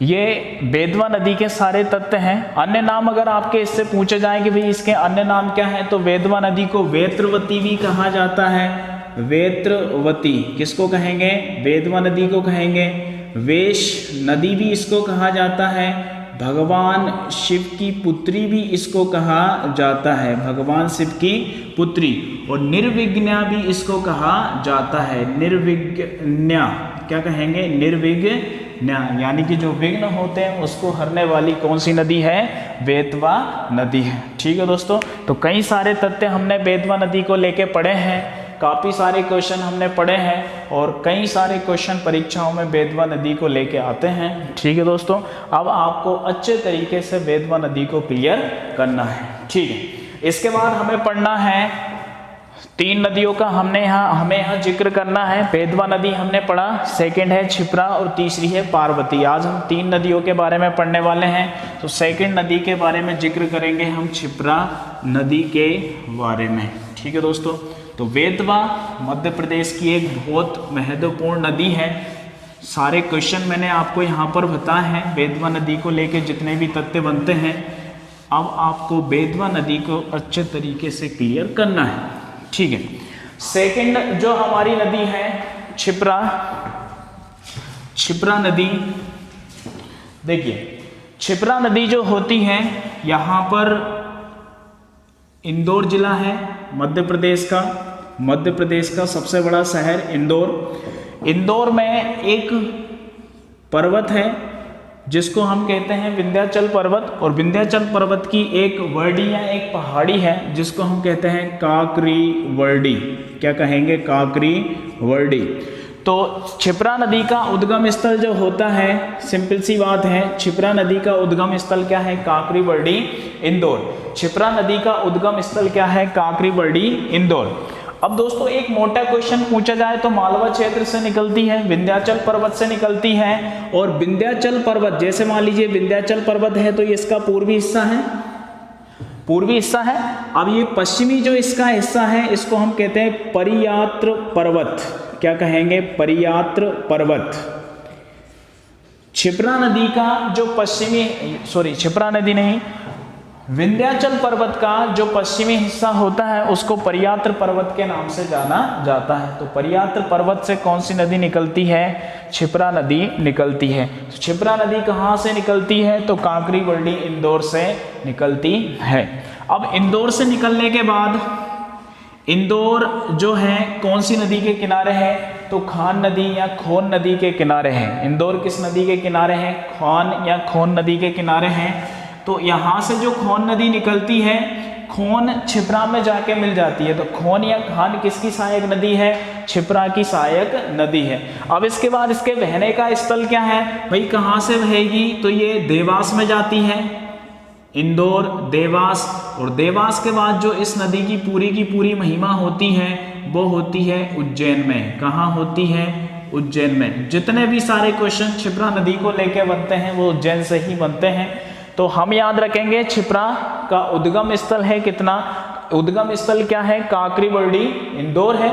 ये बेतवा नदी के सारे तत्व हैं। अन्य नाम अगर आपके इससे पूछे जाए कि भाई इसके अन्य नाम क्या है, तो बेतवा नदी को वेत्रवती भी कहा जाता है। वेत्रवती किसको कहेंगे, बेतवा नदी को कहेंगे। वेश नदी भी इसको कहा जाता है। भगवान शिव की पुत्री भी इसको कहा जाता है, भगवान शिव की पुत्री। और निर्विघ्ना भी इसको कहा जाता है, निर्विघ्ना क्या कहेंगे, निर्विघ्ना, यानी कि जो विघ्न होते हैं उसको हरने वाली कौन सी नदी है, बेतवा नदी है। ठीक है दोस्तों, तो कई सारे तथ्य हमने बेतवा नदी को लेके पढ़े हैं, काफ़ी सारे क्वेश्चन हमने पढ़े हैं और कई सारे क्वेश्चन परीक्षाओं में बेतवा नदी को लेके आते हैं। ठीक है दोस्तों, अब आपको अच्छे तरीके से बेतवा नदी को क्लियर करना है। ठीक है, इसके बाद हमें पढ़ना है 3 नदियों का हमें यहाँ जिक्र करना है। बेतवा नदी हमने पढ़ा, सेकंड है क्षिप्रा और तीसरी है पार्वती। आज हम 3 नदियों के बारे में पढ़ने वाले हैं। तो सेकंड नदी के बारे में जिक्र करेंगे हम क्षिप्रा नदी के बारे में। ठीक है दोस्तों, तो बेतवा मध्य प्रदेश की एक बहुत महत्वपूर्ण नदी है। सारे क्वेश्चन मैंने आपको यहाँ पर बताए हैं बेतवा नदी को लेके, जितने भी तथ्य बनते हैं। अब आपको बेतवा नदी को अच्छे तरीके से क्लियर करना है। ठीक है, सेकंड जो हमारी नदी है क्षिप्रा नदी। देखिए क्षिप्रा नदी जो होती है, यहाँ पर इंदौर जिला है मध्य प्रदेश का सबसे बड़ा शहर इंदौर में एक पर्वत है जिसको हम कहते हैं विंध्याचल पर्वत, और विंध्याचल पर्वत की एक वर्डी या एक पहाड़ी है जिसको हम कहते हैं काकरी वर्डी। क्या कहेंगे, काकरी वर्डी। तो क्षिप्रा नदी का उद्गम स्थल जो होता है, सिंपल सी बात है, क्षिप्रा नदी का उद्गम स्थल क्या है, काकरी वर्डी इंदौर। क्षिप्रा नदी का उद्गम स्थल क्या है, काकरी वर्डी इंदौर। अब दोस्तों एक मोटा क्वेश्चन पूछा जाए तो मालवा क्षेत्र से निकलती है, विंध्याचल पर्वत से निकलती है। और विंध्याचल पर्वत, जैसे मान लीजिए विंध्याचल पर्वत है तो ये इसका पूर्वी हिस्सा है। अब ये पश्चिमी जो इसका हिस्सा है इसको हम कहते हैं परियात्र पर्वत। क्या कहेंगे, परियात्र पर्वत। क्षिप्रा नदी का जो विंध्याचल पर्वत का जो पश्चिमी हिस्सा होता है उसको परियात्र पर्वत के नाम से जाना जाता है। तो परियात्र पर्वत से कौन सी नदी निकलती है, क्षिप्रा नदी निकलती है। तो क्षिप्रा नदी कहाँ से निकलती है, तो काकरी वर्डी इंदौर से निकलती है। अब इंदौर से निकलने के बाद इंदौर जो है कौन सी नदी के किनारे है, तो खान नदी या खोन नदी के किनारे है। इंदौर किस नदी के किनारे है, खान या खोन नदी के किनारे हैं। तो यहाँ से जो खोन नदी निकलती है, खोन क्षिप्रा में जाके मिल जाती है। तो खोन या खान किसकी सहायक नदी है, क्षिप्रा की सहायक नदी है। अब इसके बाद इसके बहने का स्थल क्या है, भाई कहाँ से बहेगी, तो ये देवास में जाती है, इंदौर, देवास। और देवास के बाद जो इस नदी की पूरी महिमा होती है वो होती है उज्जैन में। कहाँ होती है, उज्जैन में। जितने भी सारे क्वेश्चन क्षिप्रा नदी को लेके बनते हैं वो उज्जैन से ही बनते हैं। तो हम याद रखेंगे क्षिप्रा का उद्गम स्थल है कितना, उद्गम स्थल क्या है, काकरी वर्डी इंदौर है।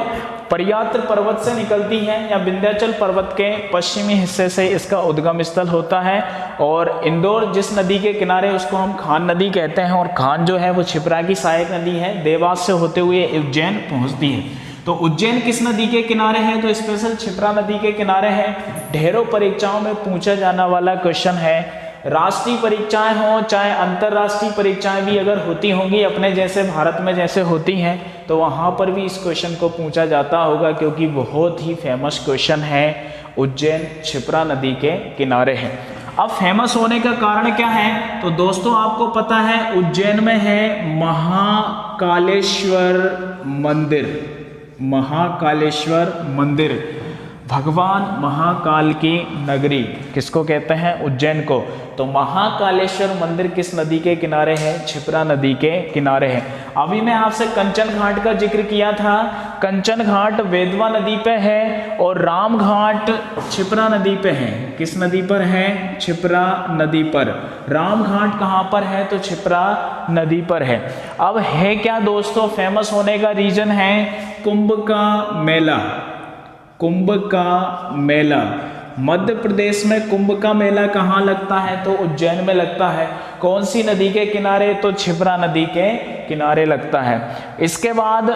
परियात्र पर्वत से निकलती है या विंध्याचल पर्वत के पश्चिमी हिस्से से इसका उद्गम स्थल होता है। और इंदौर जिस नदी के किनारे उसको हम खान नदी कहते हैं, और खान जो है वो क्षिप्रा की सहायक नदी है, देवास से होते हुए उज्जैन पहुंचती है। तो उज्जैन किस नदी के किनारे है? तो स्पेशल क्षिप्रा नदी के किनारे है। ढेरों परीक्षाओं में पूछा जाने वाला क्वेश्चन है। राष्ट्रीय परीक्षाएं हो चाहे अंतर्राष्ट्रीय परीक्षाएं भी अगर होती होंगी अपने जैसे भारत में जैसे होती हैं, तो वहां पर भी इस क्वेश्चन को पूछा जाता होगा, क्योंकि बहुत ही फेमस क्वेश्चन है। उज्जैन क्षिप्रा नदी के किनारे है। अब फेमस होने का कारण क्या है? तो दोस्तों आपको पता है उज्जैन में है महाकालेश्वर मंदिर। महाकालेश्वर मंदिर, भगवान महाकाल की नगरी किसको कहते हैं? उज्जैन को। तो महाकालेश्वर मंदिर किस नदी के किनारे है? क्षिप्रा नदी के किनारे है। अभी मैं आपसे कंचन घाट का जिक्र किया था। कंचन घाट बेतवा नदी पे है और राम घाट क्षिप्रा नदी पे है। किस नदी पर है? क्षिप्रा नदी पर। राम घाट कहाँ पर है? तो क्षिप्रा नदी पर है। अब है क्या दोस्तों फेमस होने का रीजन है? कुंभ का मेला। कुंभ का मेला, मध्य प्रदेश में कुंभ का मेला कहाँ लगता है? तो उज्जैन में लगता है। कौन सी नदी के किनारे? तो क्षिप्रा नदी के किनारे लगता है। इसके बाद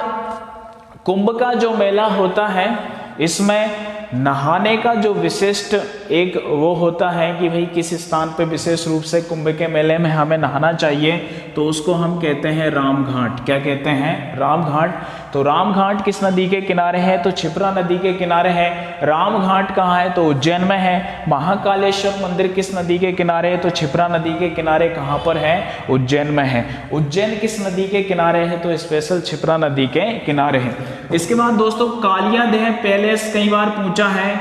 कुंभ का जो मेला होता है, इसमें नहाने का जो विशिष्ट एक वो होता है कि भाई किस स्थान पे विशेष रूप से कुंभ के मेले में हमें नहाना चाहिए, तो उसको हम कहते हैं राम घाट। क्या कहते हैं? राम घाट। तो राम घाट किस नदी के किनारे है? तो क्षिप्रा नदी के किनारे है। राम घाट कहाँ है? तो उज्जैन में है। महाकालेश्वर मंदिर किस नदी के किनारे है? तो क्षिप्रा नदी के किनारे। कहाँ पर है? उज्जैन में है। उज्जैन किस नदी के किनारे है? तो स्पेशल क्षिप्रा नदी के किनारे है। इसके बाद दोस्तों कालियादह पैलेस कई बार पूछा है।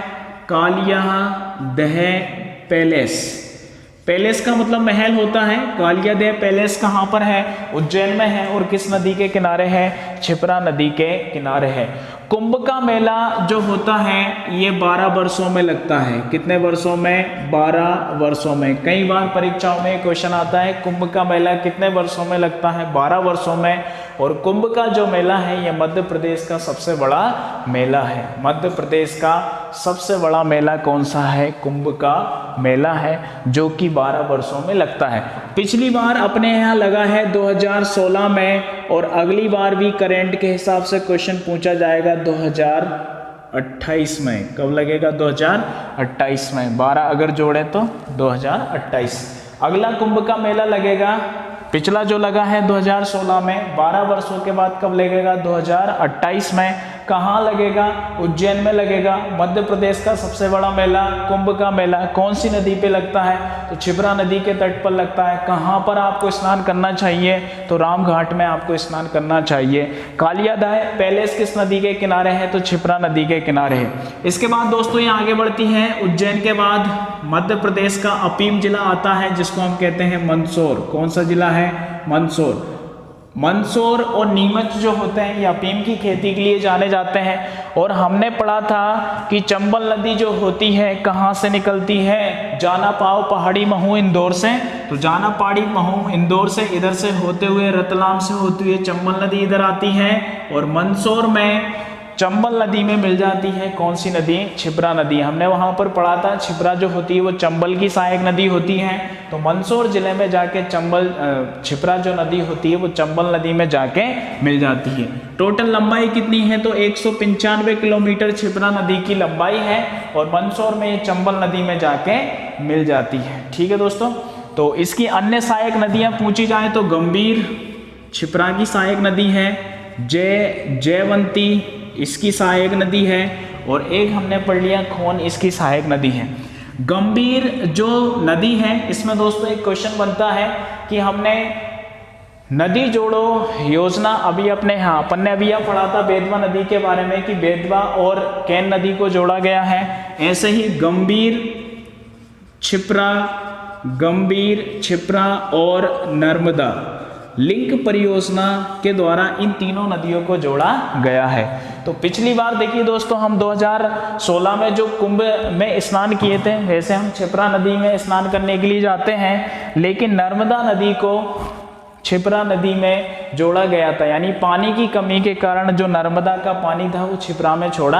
कालियादह पैलेस, पैलेस का मतलब महल होता है। कालियादह पैलेस कहाँ पर है? उज्जैन में है। और किस नदी के किनारे है? क्षिप्रा नदी के किनारे है। कुंभ का मेला जो होता है ये 12 वर्षों में लगता है। कितने वर्षों में? 12 वर्षों में। कई बार परीक्षाओं में क्वेश्चन आता है कुंभ का मेला कितने वर्षों में लगता है? 12 वर्षों में। और कुंभ का जो मेला है ये मध्य प्रदेश का सबसे बड़ा मेला है। मध्य प्रदेश का सबसे बड़ा मेला कौन सा है? कुंभ का मेला है, जो कि 12 वर्षों में लगता है। पिछली बार अपने यहाँ लगा है 2016 में, और अगली बार भी करंट के हिसाब से क्वेश्चन पूछा जाएगा 2028 में। कब लगेगा? 2028 में। 12 अगर जोड़े तो 2028 अगला कुंभ का मेला लगेगा। पिछला जो लगा है 2016 में, 12 वर्षों के बाद कब लगेगा? 2028 में। कहाँ लगेगा? उज्जैन में लगेगा। मध्य प्रदेश का सबसे बड़ा मेला कुंभ का मेला कौन सी नदी पे लगता है? तो क्षिप्रा नदी के तट पर लगता है। कहाँ पर आपको स्नान करना चाहिए? तो राम घाट में आपको स्नान करना चाहिए। कालियादह पैलेस किस नदी के किनारे है? तो क्षिप्रा नदी के किनारे है। इसके बाद दोस्तों ये आगे बढ़ती है। उज्जैन के बाद मध्य प्रदेश का अफीम जिला आता है, जिसको हम कहते हैं मंदसौर। कौन सा जिला है? मंदसौर। मंदसौर और नीमच जो होते हैं ये अफीम की खेती के लिए जाने जाते हैं। और हमने पढ़ा था कि चंबल नदी जो होती है कहाँ से निकलती है? जाना पाव पहाड़ी महू इंदौर से। तो जाना पहाड़ी महू इंदौर से इधर से होते हुए रतलाम से होते हुए चंबल नदी इधर आती है, और मंदसौर में चंबल नदी में मिल जाती है। कौन सी नदी? क्षिप्रा नदी। हमने वहां पर पढ़ा था क्षिप्रा जो होती है वो चंबल की सहायक नदी होती है। तो मंदसौर जिले में जाके क्षिप्रा जो नदी होती है वो चंबल नदी में जाके मिल जाती है। टोटल लंबाई कितनी है? तो 195 किलोमीटर क्षिप्रा नदी की लंबाई है, और मंदसौर में ये चंबल नदी में जाके मिल जाती है। ठीक है दोस्तों। तो इसकी अन्य सहायक नदियां पूछी जाए तो गंभीर क्षिप्रा की सहायक नदी है, जयवंती इसकी सहायक नदी है, और एक हमने पढ़ लिया खोन इसकी सहायक नदी है। गंभीर जो नदी है इसमें दोस्तों एक क्वेश्चन बनता है कि हमने नदी जोड़ो योजना अभी अपन ने अभी पढ़ा था बेतवा नदी के बारे में कि बेतवा और कैन नदी को जोड़ा गया है। ऐसे ही गंभीर क्षिप्रा और नर्मदा लिंक परियोजना के द्वारा इन तीनों नदियों को जोड़ा गया है। तो पिछली बार देखिए दोस्तों हम 2016 में जो कुंभ में स्नान किए थे, वैसे हम क्षिप्रा नदी में स्नान करने के लिए जाते हैं, लेकिन नर्मदा नदी को छिप्रा नदी में जोड़ा गया था, यानी पानी की कमी के कारण जो नर्मदा का पानी था वो छिप्रा में छोड़ा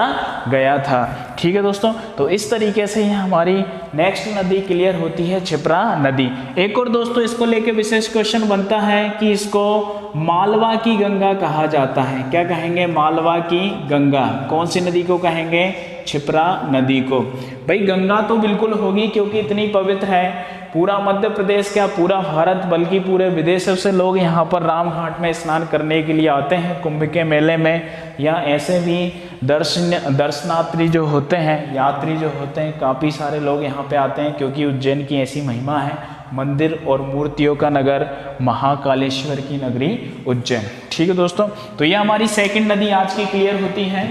गया था। ठीक है दोस्तों, तो इस तरीके से ही हमारी नेक्स्ट नदी क्लियर होती है, छिप्रा नदी। एक और दोस्तों इसको लेके विशेष क्वेश्चन बनता है कि इसको मालवा की गंगा कहा जाता है। क्या कहेंगे? मालवा की गंगा। कौन सी नदी को कहेंगे? छिप्रा नदी को। भाई गंगा तो बिल्कुल होगी क्योंकि इतनी पवित्र है। पूरा मध्य प्रदेश, क्या पूरा भारत बल्कि पूरे विदेशों से लोग यहाँ पर रामघाट में स्नान करने के लिए आते हैं कुंभ के मेले में, या ऐसे भी दर्शनार्थी जो होते हैं, यात्री जो होते हैं, काफ़ी सारे लोग यहाँ पे आते हैं क्योंकि उज्जैन की ऐसी महिमा है, मंदिर और मूर्तियों का नगर, महाकालेश्वर की नगरी उज्जैन। ठीक है दोस्तों, तो ये हमारी सेकंड नदी आज की क्लियर होती है,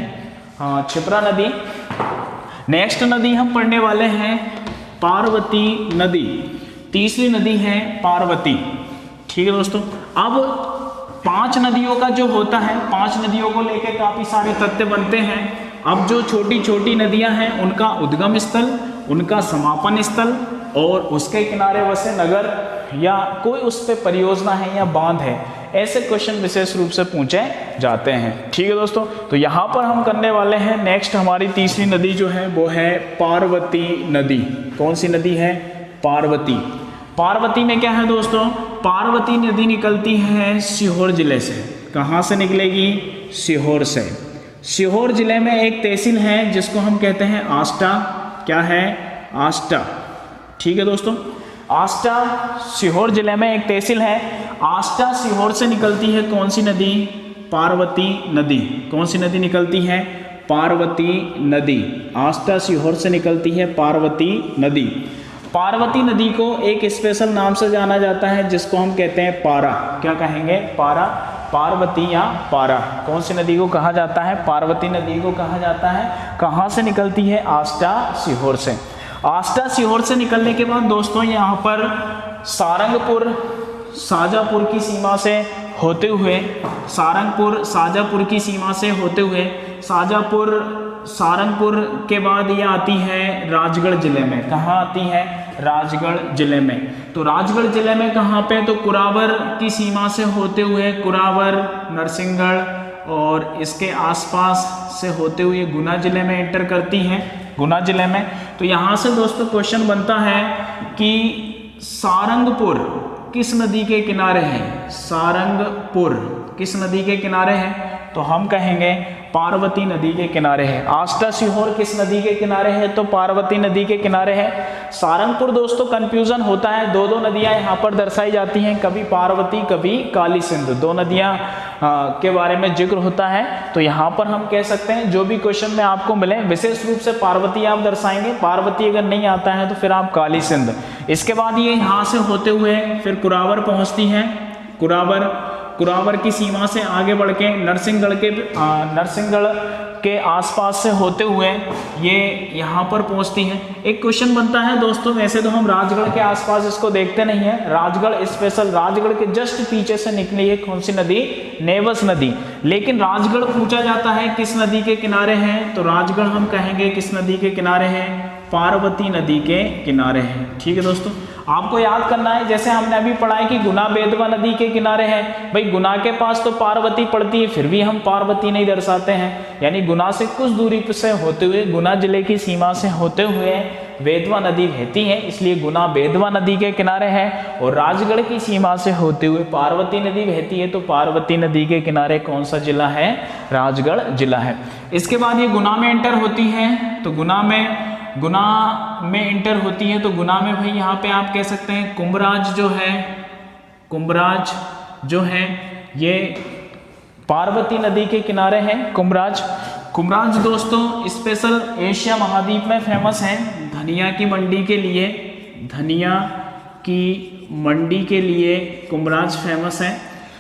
छिप्रा नदी। नेक्स्ट नदी हम पढ़ने वाले हैं पार्वती नदी। तीसरी नदी है पार्वती। ठीक है दोस्तों, अब 5 नदियों का जो होता है, 5 नदियों को लेकर काफ़ी सारे तथ्य बनते हैं। अब जो छोटी छोटी नदियां हैं उनका उद्गम स्थल, उनका समापन स्थल और उसके किनारे बसे नगर या कोई उस पर परियोजना है या बांध है, ऐसे क्वेश्चन विशेष रूप से पूछे जाते हैं। ठीक है दोस्तों, तो यहाँ पर हम करने वाले हैं नेक्स्ट हमारी तीसरी नदी जो है वो है पार्वती नदी। कौन सी नदी है? पार्वती। पार्वती में क्या है दोस्तों? पार्वती नदी निकलती है सीहोर जिले से। कहाँ से निकलेगी? सीहोर से। सीहोर जिले में एक तहसील है जिसको हम कहते हैं आष्टा। क्या है? आष्टा। ठीक है दोस्तों, आष्टा सीहोर जिले में एक तहसील है। आष्टा सीहोर से निकलती है कौन सी नदी? पार्वती नदी। कौन सी नदी निकलती है? पार्वती नदी। आष्टा सीहोर से निकलती है पार्वती नदी। पार्वती नदी को एक स्पेशल नाम से जाना जाता है जिसको हम कहते हैं पारा। क्या कहेंगे? पारा, पार्वती या पारा। कौन सी नदी को कहा जाता है? पार्वती नदी को कहा जाता है। कहाँ से निकलती है? आष्टा सीहोर से। आष्टा सीहोर से निकलने के बाद दोस्तों यहाँ पर सारंगपुर शाजापुर की सीमा से होते हुए, सारंगपुर शाजापुर की सीमा से होते हुए शाजापुर सारंगपुर के बाद ये आती है राजगढ़ जिले में। कहाँ आती है? राजगढ़ जिले में। तो राजगढ़ जिले में कहाँ पे? तो कुरावर की सीमा से होते हुए कुरावर, नरसिंहगढ़ और इसके आसपास से होते हुए गुना जिले में एंटर करती है, गुना जिले में। तो यहाँ से दोस्तों क्वेश्चन बनता है कि सारंगपुर किस नदी के किनारे है? सारंगपुर किस नदी के किनारे है? तो हम कहेंगे पार्वती नदी के किनारे है। आष्टा सीहोर किस नदी के किनारे है? तो पार्वती नदी के किनारे है। सारंगपुर दोस्तों कंफ्यूजन होता है, दो दो नदियां यहाँ पर दर्शाई जाती हैं, कभी पार्वती कभी काली सिंधु, दो नदियां के बारे में जिक्र होता है। तो यहाँ पर हम कह सकते हैं जो भी क्वेश्चन में आपको मिले विशेष रूप से पार्वती आप दर्शाएंगे, पार्वती अगर नहीं आता है तो फिर आप काली सिंध। इसके बाद ये यहाँ से होते हुए फिर कुरावर पहुँचती हैं। कुरावर की सीमा से आगे बढ़ के नरसिंहगढ़ के आसपास से होते हुए ये यहाँ पर पहुँचती है। एक क्वेश्चन बनता है दोस्तों, वैसे तो हम राजगढ़ के आसपास इसको देखते नहीं है, राजगढ़ स्पेशल राजगढ़ के जस्ट पीछे से निकली है कौन सी नदी? नेवस नदी। लेकिन राजगढ़ पूछा जाता है किस नदी के किनारे है? तो राजगढ़ हम कहेंगे किस नदी के किनारे है? पार्वती नदी के किनारे है। ठीक है दोस्तों, आपको याद करना है जैसे हमने अभी पढ़ा है कि गुना बेतवा नदी के किनारे है। भाई गुना के पास तो पार्वती पड़ती है, फिर भी हम पार्वती नहीं दर्शाते हैं, यानी गुना से कुछ दूरी से होते हुए गुना जिले की सीमा से होते हुए बेतवा नदी बहती है, इसलिए गुना बेतवा नदी के किनारे है। और राजगढ़ की सीमा से होते हुए पार्वती नदी बहती है, तो पार्वती नदी के किनारे कौन सा जिला है? राजगढ़ जिला है। इसके बाद ये गुना में एंटर होती है, तो गुना में एंटर होती है, तो गुना में भाई यहाँ पे आप कह सकते हैं कुंभराज जो है ये पार्वती नदी के किनारे है। कुंभराज दोस्तों स्पेशल एशिया महाद्वीप में फेमस है धनिया की मंडी के लिए कुंभराज फेमस है।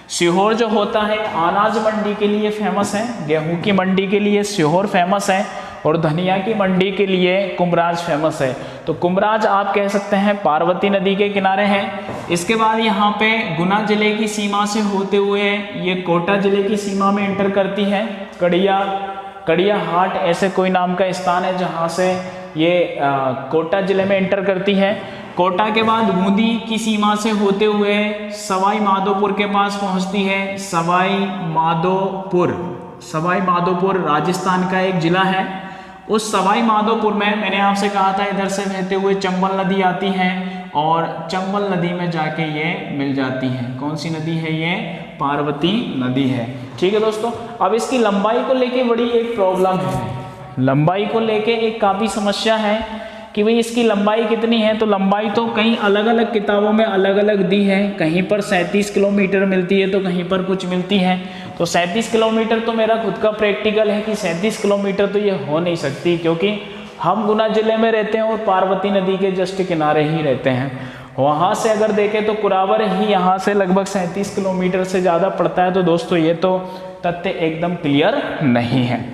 सीहोर जो होता है अनाज मंडी के लिए फेमस है, गेहूं की मंडी के लिए सीहोर फेमस है और धनिया की मंडी के लिए कुंभराज फेमस है। तो कुंभराज आप कह सकते हैं पार्वती नदी के किनारे हैं। इसके बाद यहाँ पे गुना जिले की सीमा से होते हुए ये कोटा जिले की सीमा में एंटर करती है। कड़िया हाट ऐसे कोई नाम का स्थान है जहाँ से ये कोटा जिले में एंटर करती है। कोटा के बाद बूंदी की सीमा से होते हुए सवाई माधोपुर के पास पहुंचती है। सवाई माधोपुर राजस्थान का एक जिला है। उस सवाई माधोपुर में मैंने आपसे कहा था इधर से बहते हुए चंबल नदी आती है और चंबल नदी में जाके ये मिल जाती है। कौन सी नदी है ये? पार्वती नदी है। ठीक है दोस्तों, अब इसकी लंबाई को लेके बड़ी एक प्रॉब्लम है, लंबाई को लेके एक काफ़ी समस्या है कि भाई इसकी लंबाई कितनी है। तो लंबाई तो कई अलग अलग किताबों में अलग अलग दी है, कहीं पर 37 किलोमीटर मिलती है तो कहीं पर कुछ मिलती है। तो 37 किलोमीटर तो मेरा खुद का प्रैक्टिकल है कि 37 किलोमीटर तो ये हो नहीं सकती, क्योंकि हम गुना जिले में रहते हैं और पार्वती नदी के जस्ट किनारे ही रहते हैं। वहाँ से अगर देखें तो कुरावर ही यहाँ से लगभग 37 किलोमीटर से ज़्यादा पड़ता है। तो दोस्तों ये तो तथ्य एकदम क्लियर नहीं है।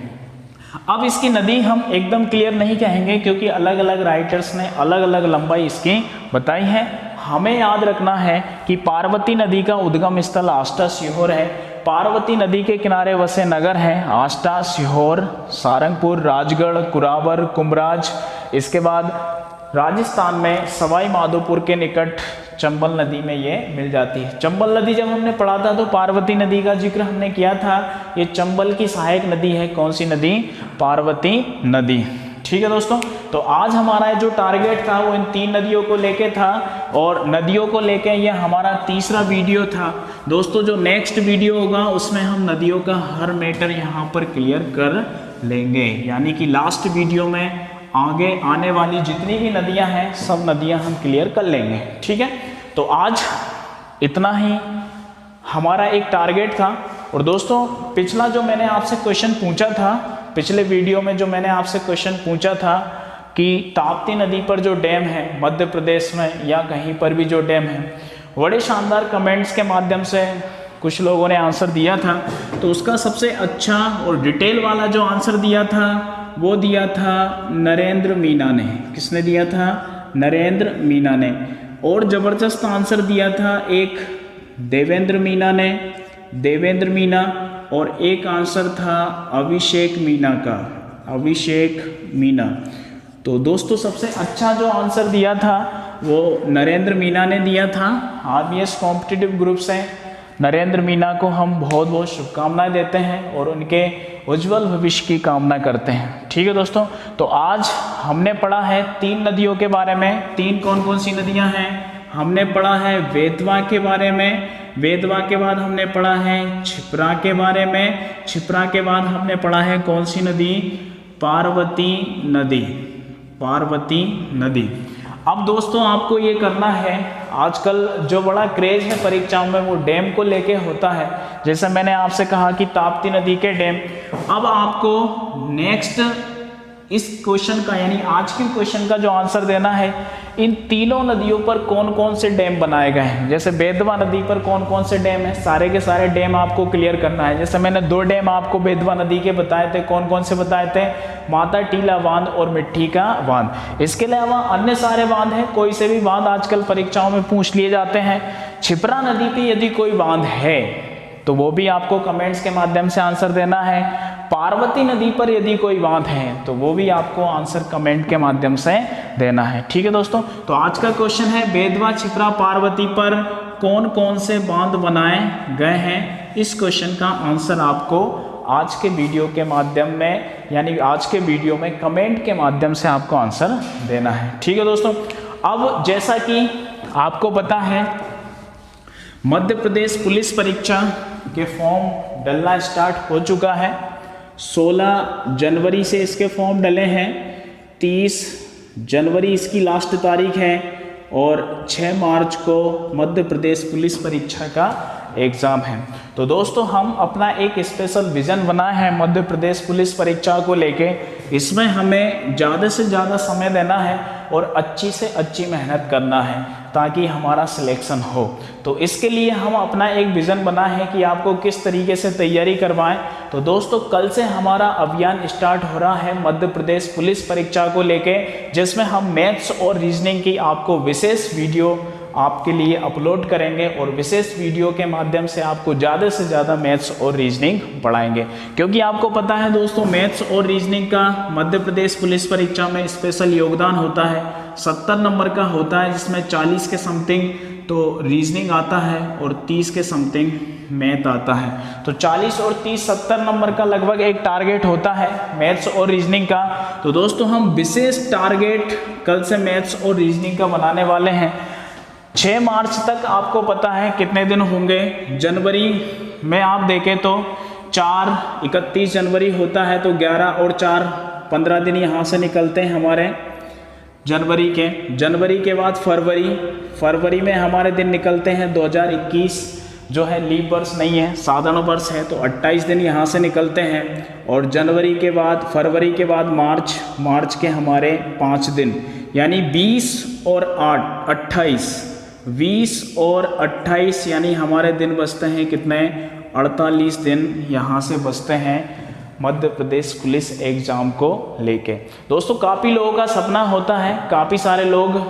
अब इसकी नदी हम एकदम क्लियर नहीं कहेंगे, क्योंकि अलग अलग राइटर्स ने अलग अलग लंबाई इसकी बताई है। हमें याद रखना है कि पार्वती नदी का उद्गम स्थल आष्टा सीहोर है। पार्वती नदी के किनारे वसे नगर हैं आष्टा, सीहोर, सारंगपुर, राजगढ़, कुरावर, कुंभराज। इसके बाद राजस्थान में सवाई माधोपुर के निकट चंबल नदी में ये मिल जाती है। चंबल नदी जब हमने पढ़ा था तो पार्वती नदी का जिक्र हमने किया था। ये चंबल की सहायक नदी है। कौन सी नदी? पार्वती नदी। ठीक है दोस्तों, तो आज हमारा जो टारगेट था वो इन 3 नदियों को लेके था और नदियों को लेके ये हमारा तीसरा वीडियो था। दोस्तों जो नेक्स्ट वीडियो होगा उसमें हम नदियों का हर मैटर यहाँ पर क्लियर कर लेंगे, यानी कि लास्ट वीडियो में आगे आने वाली जितनी भी नदियां हैं सब नदियां हम क्लियर कर लेंगे। ठीक है, तो आज इतना ही हमारा एक टारगेट था। और दोस्तों पिछला जो मैंने आपसे क्वेश्चन पूछा था, पिछले वीडियो में जो मैंने आपसे क्वेश्चन पूछा था कि ताप्ती नदी पर जो डैम है मध्य प्रदेश में या कहीं पर भी जो डैम है, बड़े शानदार कमेंट्स के माध्यम से कुछ लोगों ने आंसर दिया था। तो उसका सबसे अच्छा और डिटेल वाला जो आंसर दिया था वो दिया था नरेंद्र मीना ने। किसने दिया था? नरेंद्र मीना ने। और ज़बरदस्त आंसर दिया था एक देवेंद्र मीना ने, देवेंद्र मीना। और एक आंसर था अभिषेक मीना का, अभिषेक मीना। तो दोस्तों सबसे अच्छा जो आंसर दिया था वो नरेंद्र मीना ने दिया था। आरबीएस कॉम्पिटिटिव ग्रुप से नरेंद्र मीना को हम बहुत बहुत शुभकामनाएं देते हैं और उनके उज्जवल भविष्य की कामना करते हैं। ठीक है दोस्तों, तो आज हमने पढ़ा है 3 नदियों के बारे में। 3 कौन कौन सी नदियां हैं? हमने पढ़ा है बेतवा के बारे में, बेतवा के बाद हमने पढ़ा है छिप्रा के बारे में, छिप्रा के बाद हमने पढ़ा है कौन सी नदी? पार्वती नदी, पार्वती नदी। अब दोस्तों आपको ये करना है, आजकल जो बड़ा क्रेज है परीक्षाओं में वो डैम को लेके होता है। जैसे मैंने आपसे कहा कि ताप्ती नदी के डैम। अब आपको नेक्स्ट इस क्वेश्चन का यानी आज के क्वेश्चन का जो आंसर देना है, इन तीनों नदियों पर कौन कौन से डैम बनाए गए हैं। जैसे बेतवा नदी पर कौन कौन से डैम है, सारे के सारे डैम आपको क्लियर करना है। जैसे मैंने 2 डैम आपको बेतवा नदी के बताए थे। कौन कौन से बताए थे? माता टीला बांध और मिट्टी का बांध। इसके अलावा अन्य सारे बांध हैं, कोई से भी बांध आजकल परीक्षाओं में पूछ लिए जाते हैं। छिप्रा नदी पे यदि कोई बांध है तो वो भी आपको कमेंट्स के माध्यम से आंसर देना है। पार्वती नदी पर यदि कोई बांध है तो वो भी आपको आंसर कमेंट के माध्यम से देना है। ठीक है दोस्तों, तो आज का क्वेश्चन है बेतवा, छिप्रा, पार्वती पर कौन कौन से बांध बनाए गए हैं। इस क्वेश्चन का आंसर आपको आज के वीडियो के माध्यम में यानी आज के वीडियो में कमेंट के माध्यम से आपको आंसर देना है। ठीक है दोस्तों, अब जैसा कि आपको पता है मध्य प्रदेश पुलिस परीक्षा के फॉर्म डलना स्टार्ट हो चुका है। 16 जनवरी से इसके फॉर्म डले हैं, 30 जनवरी इसकी लास्ट तारीख है और 6 मार्च को मध्य प्रदेश पुलिस परीक्षा का एग्ज़ाम है। तो दोस्तों हम अपना एक स्पेशल विज़न बनाए हैं मध्य प्रदेश पुलिस परीक्षा को लेके। इसमें हमें ज़्यादा से ज़्यादा समय देना है और अच्छी से अच्छी मेहनत करना है ताकि हमारा सिलेक्शन हो। तो इसके लिए हम अपना एक विज़न बना है कि आपको किस तरीके से तैयारी करवाएं। तो दोस्तों कल से हमारा अभियान स्टार्ट हो रहा है मध्य प्रदेश पुलिस परीक्षा को लेके, जिसमें हम मैथ्स और रीजनिंग की आपको विशेष वीडियो आपके लिए अपलोड करेंगे और विशेष वीडियो के माध्यम से आपको ज़्यादा से ज़्यादा मैथ्स और रीजनिंग पढ़ाएंगे, क्योंकि आपको पता है दोस्तों मैथ्स और रीजनिंग का मध्य प्रदेश पुलिस परीक्षा में स्पेशल योगदान होता है। 70 नंबर का होता है, जिसमें 40 के समथिंग तो रीजनिंग आता है और 30 के समथिंग मैथ आता है। तो 40 और 30 70 नंबर का लगभग एक टारगेट होता है मैथ्स और रीजनिंग का। तो दोस्तों हम विशेष टारगेट कल से मैथ्स और रीजनिंग का बनाने वाले हैं। 6 मार्च तक आपको पता है कितने दिन होंगे। जनवरी में आप देखें तो 31 जनवरी होता है, तो 11 और 4 15 दिन यहाँ से निकलते हैं हमारे जनवरी के बाद फरवरी में हमारे दिन निकलते हैं 2021 जो है लीप वर्ष नहीं है, साधारण वर्ष है, तो 28 दिन यहाँ से निकलते हैं। और फरवरी के बाद मार्च के हमारे 5 दिन, यानी 20 और 28 यानी हमारे दिन बचते हैं कितने, 48 दिन यहाँ से बचते हैं मध्य प्रदेश पुलिस एग्जाम को लेके। दोस्तों काफ़ी लोगों का सपना होता है, काफ़ी सारे लोग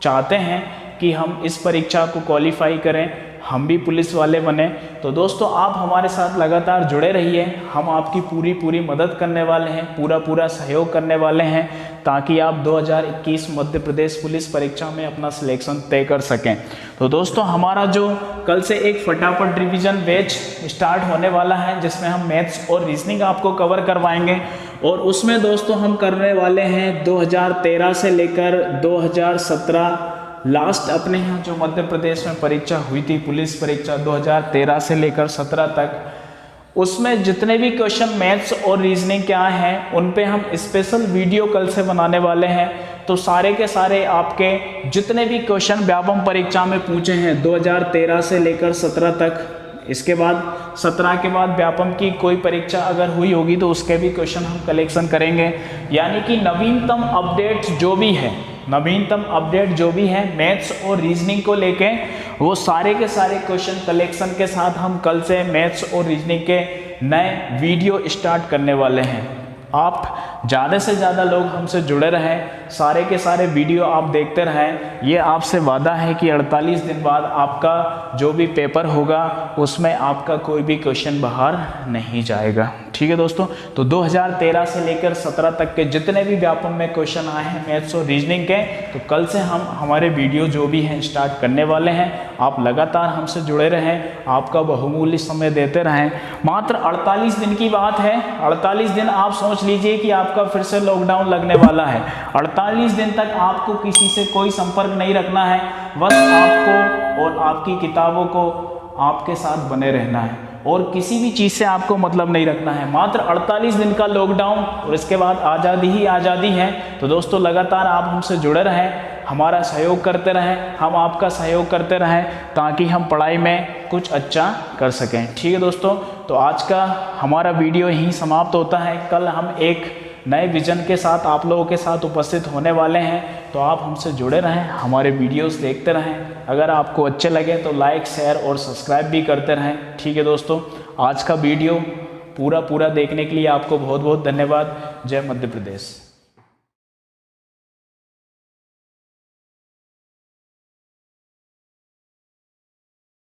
चाहते हैं कि हम इस परीक्षा को क्वालिफाई करें, हम भी पुलिस वाले बने। तो दोस्तों आप हमारे साथ लगातार जुड़े रहिए, हम आपकी पूरी मदद करने वाले हैं, पूरा सहयोग करने वाले हैं, ताकि आप 2021 मध्य प्रदेश पुलिस परीक्षा में अपना सिलेक्शन तय कर सकें। तो दोस्तों हमारा जो कल से एक फटाफट रिवीजन बैच स्टार्ट होने वाला है, जिसमें हम मैथ्स और रीजनिंग आपको कवर करवाएंगे। और उसमें दोस्तों हम करने वाले हैं 2013 से लेकर 2017 लास्ट अपने यहाँ जो मध्य प्रदेश में परीक्षा हुई थी पुलिस परीक्षा 2013 से लेकर 17 तक, उसमें जितने भी क्वेश्चन मैथ्स और रीजनिंग के आए हैं उन पे हम स्पेशल वीडियो कल से बनाने वाले हैं। तो सारे के सारे आपके जितने भी क्वेश्चन व्यापम परीक्षा में पूछे हैं 2013 से लेकर 17 तक, इसके बाद 17 के बाद व्यापम की कोई परीक्षा अगर हुई होगी तो उसके भी क्वेश्चन हम कलेक्शन करेंगे। यानी कि नवीनतम अपडेट जो भी है मैथ्स और रीजनिंग को लेके, वो सारे के सारे क्वेश्चन कलेक्शन के साथ हम कल से मैथ्स और रीजनिंग के नए वीडियो स्टार्ट करने वाले हैं। आप ज़्यादा से ज़्यादा लोग हमसे जुड़े रहें, सारे के सारे वीडियो आप देखते रहें। ये आपसे वादा है कि 48 दिन बाद आपका जो भी पेपर होगा उसमें आपका कोई भी क्वेश्चन बाहर नहीं जाएगा। ठीक है दोस्तों, तो 2013 से लेकर 17 तक के जितने भी व्यापम में क्वेश्चन आए हैं मैथ्स और रीजनिंग के, तो कल से हम हमारे वीडियो जो भी हैं स्टार्ट करने वाले हैं। आप लगातार हमसे जुड़े रहें, आपका बहुमूल्य समय देते रहें। मात्र 48 दिन की बात है, 48 दिन आप सोच लीजिए कि आपका फिर से लॉकडाउन लगने वाला है। 48 दिन तक आपको किसी से कोई संपर्क नहीं रखना है, बस आपको और आपकी किताबों को आपके साथ बने रहना है और किसी भी चीज़ से आपको मतलब नहीं रखना है। मात्र 48 दिन का लॉकडाउन और इसके बाद आज़ादी ही आज़ादी है। तो दोस्तों लगातार आप हमसे जुड़े रहें, हमारा सहयोग करते रहें, हम आपका सहयोग करते रहें, ताकि हम पढ़ाई में कुछ अच्छा कर सकें। ठीक है दोस्तों, तो आज का हमारा वीडियो यहीं समाप्त होता है। कल हम एक नए विजन के साथ आप लोगों के साथ उपस्थित होने वाले हैं। तो आप हमसे जुड़े रहें, हमारे वीडियोस देखते रहें। अगर आपको अच्छे लगे तो लाइक शेयर और सब्सक्राइब भी करते रहें। ठीक है दोस्तों, आज का वीडियो पूरा देखने के लिए आपको बहुत बहुत धन्यवाद। जय मध्य प्रदेश।